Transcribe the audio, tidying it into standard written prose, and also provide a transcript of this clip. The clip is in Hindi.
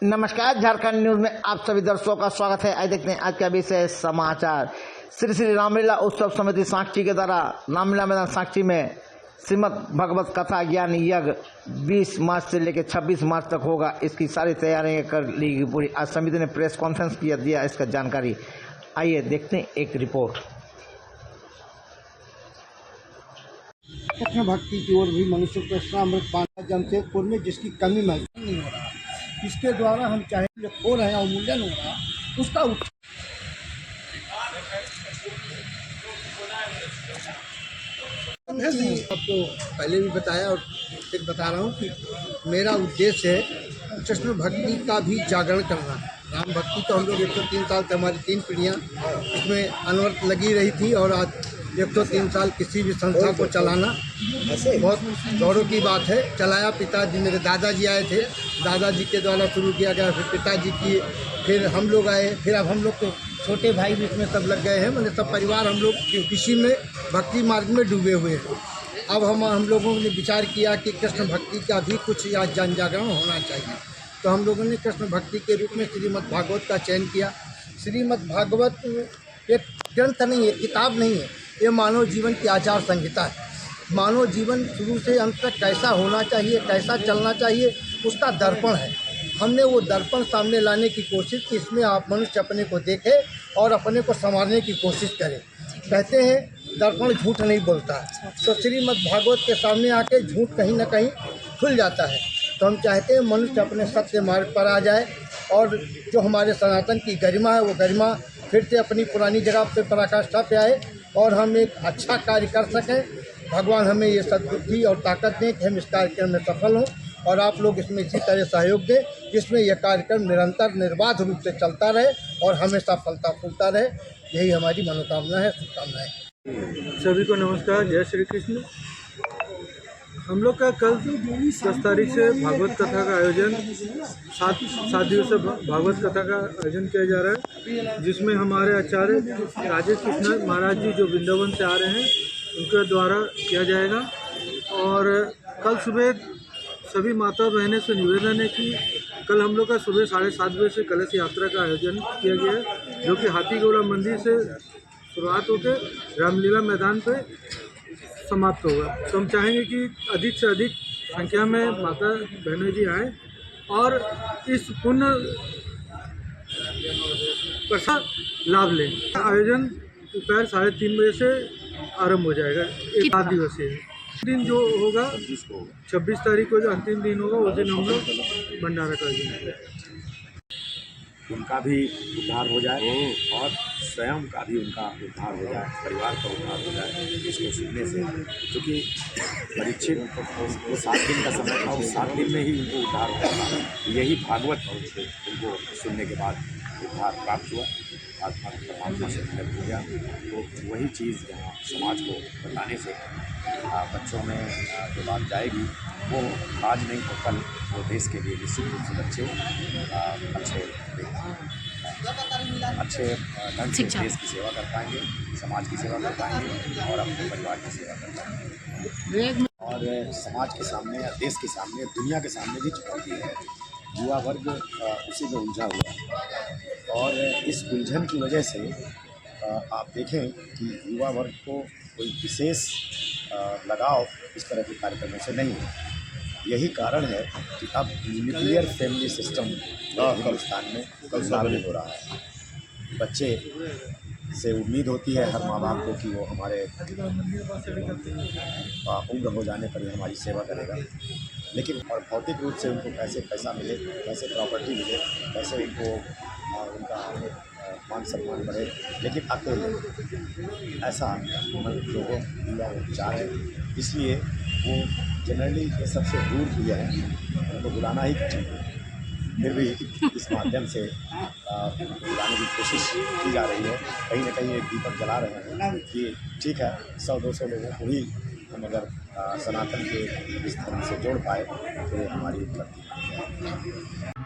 नमस्कार, झारखंड न्यूज में आप सभी दर्शकों का स्वागत है। आज देखते हैं आज का विशेष समाचार। श्री श्री रामलीला उत्सव समिति साक्षी के द्वारा रामलीला मैदान साक्षी में श्रीमद् भगवत कथा ज्ञान यज्ञ 20 मार्च से लेकर 26 मार्च तक होगा। इसकी सारी तैयारियां कर ली गई पूरी। आज समिति ने प्रेस कॉन्फ्रेंस किया, दिया इसका जानकारी। आइए देखते हैं एक रिपोर्ट। कृष्ण भक्ति की ओर भी मनुष्य कृष्णामृत पाना जमशेदपुर में जिसकी कमी महसूस नहीं हो रहा, इसके द्वारा हम चाहे जो खो रहे हैं अवमूल्यन हो रहा उसका आपको पहले भी बताया और फिर बता रहा हूँ कि मेरा उद्देश्य है कृष्ण भक्ति का भी जागरण करना। राम भक्ति तो हम लोग 103 साल से हमारी 3 पीढ़ियाँ इसमें अनवरत लगी रही थी और आज 103 साल किसी भी संस्था को चलाना बहुत गौरव की बात है। चलाया पिताजी, मेरे दादाजी आए थे, दादाजी के द्वारा शुरू किया गया, फिर पिताजी किए, फिर हम लोग आए, फिर अब हम लोग तो छोटे भाई भी इसमें सब लग गए हैं। मतलब सब परिवार हम लोग किसी में भक्ति मार्ग में डूबे हुए हैं। अब हम लोगों ने विचार किया कि कृष्ण भक्ति का भी कुछ या जन जागरण होना चाहिए, तो हम लोगों ने कृष्ण भक्ति के रूप में श्रीमद् भागवत का चयन किया। श्रीमद् भागवत एक ग्रंथ नहीं है, किताब नहीं है, ये मानव जीवन की आचार संहिता है। मानव जीवन शुरू से अंत तक कैसा होना चाहिए, कैसा चलना चाहिए, उसका दर्पण है। हमने वो दर्पण सामने लाने की कोशिश की। इसमें आप मनुष्य अपने को देखे और अपने को संवारने की कोशिश करें। कहते हैं दर्पण झूठ नहीं बोलता है, तो श्रीमद् भागवत के सामने आके झूठ कहीं ना कहीं खुल जाता है। तो हम चाहते हैं मनुष्य अपने सत्य मार्ग पर आ जाए और जो हमारे सनातन की गरिमा है वो गरिमा फिर से अपनी पुरानी जगह पर पराकाष्ठा पे आए और हम एक अच्छा कार्य कर सकें। भगवान हमें ये सद्बुद्धि और ताकत दें कि हम इस कार्यक्रम में सफल हों और आप लोग इसमें इसी तरह सहयोग दें जिसमें यह कार्यक्रम निरंतर निर्बाध रूप से चलता रहे और हमेशा फलता फूलता रहे। यही हमारी मनोकामना है, शुभकामनाएं। सभी को नमस्कार, जय श्री कृष्ण। हम लोग का कल 10 तारीख से भागवत कथा का आयोजन 7 दिवसीय भागवत कथा का आयोजन किया जा रहा है, जिसमें हमारे आचार्य राजेश कृष्ण महाराज जी जो वृंदावन से आ रहे हैं उनके द्वारा किया जाएगा। और कल सुबह सभी माता बहनें से निवेदन है कि कल हम लोग का सुबह 7:30 बजे से कलश यात्रा का आयोजन किया गया है, जो कि हाथीगोला मंदिर से शुरुआत होकर रामलीला मैदान पे समाप्त होगा। तो हम चाहेंगे कि अधिक से अधिक संख्या में माता बहनें जी आएँ और इस पुण्य का लाभ लें। आयोजन दोपहर 3:30 बजे से आरंभ हो जाएगा। एक 7 दिवसीय दिन जो होगा 26 तारीख को जो अंतिम दिन होगा उस दिन हम लोग भंडारा का आयोजन करेंगे। उनका भी उद्धार हो जाए और स्वयं का भी उनका उद्धार हो जाए, परिवार का उद्धार हो जाए इसको सुनने से। क्योंकि परीक्षित वो 7 दिन का समय था, उस 7 दिन में ही उनको उद्धार हुआ था। यही भागवत उनको सुनने के बाद उद्धार प्राप्त हुआ, आत्मा परमात्मा से मिलन हो गया। तो वही चीज़ यहाँ समाज को बताने से बच्चों में जो बात जाएगी वो आज नहीं तो कल वो देश के लिए निश्चित रूप से बच्चे अच्छे ढंग से देश की सेवा कर पाएंगे, समाज की सेवा कर पाएंगे और अपने परिवार की सेवा कर पाएंगे। और समाज के सामने या देश के सामने, दुनिया के सामने भी चुनौती है। युवा वर्ग उसी में उलझा हुआ है और इस उलझन की वजह से आप देखें कि युवा वर्ग को कोई विशेष लगाव इस तरह के कार्यक्रमों से नहीं है। यही कारण है कि अब न्यूक्लियर फैमिली सिस्टम हिंदुस्तान में लागू हो रहा है। बच्चे से उम्मीद होती है हर माँ बाप को कि वो हमारे उम्र हो जाने पर ही हमारी सेवा करेगा, लेकिन और भौतिक रूप से उनको कैसे पैसा मिले, कैसे प्रॉपर्टी मिले, कैसे उनको उनका मान सम्मान बढ़े, लेकिन अकेले ऐसा लोगों युवा चाह रहे हैं। इसलिए वो जनरली ये सबसे दूर किया है, उनको बुलाना ही चाहिए। फिर भी इस माध्यम से बुलाने की कोशिश की जा रही है। कहीं ना कहीं एक दीपक जला रहे हैं कि ठीक है 100-200 लोगों को ही हम अगर सनातन के इस धर्म से जोड़ पाए तो ये हमारी उपलब्धि है।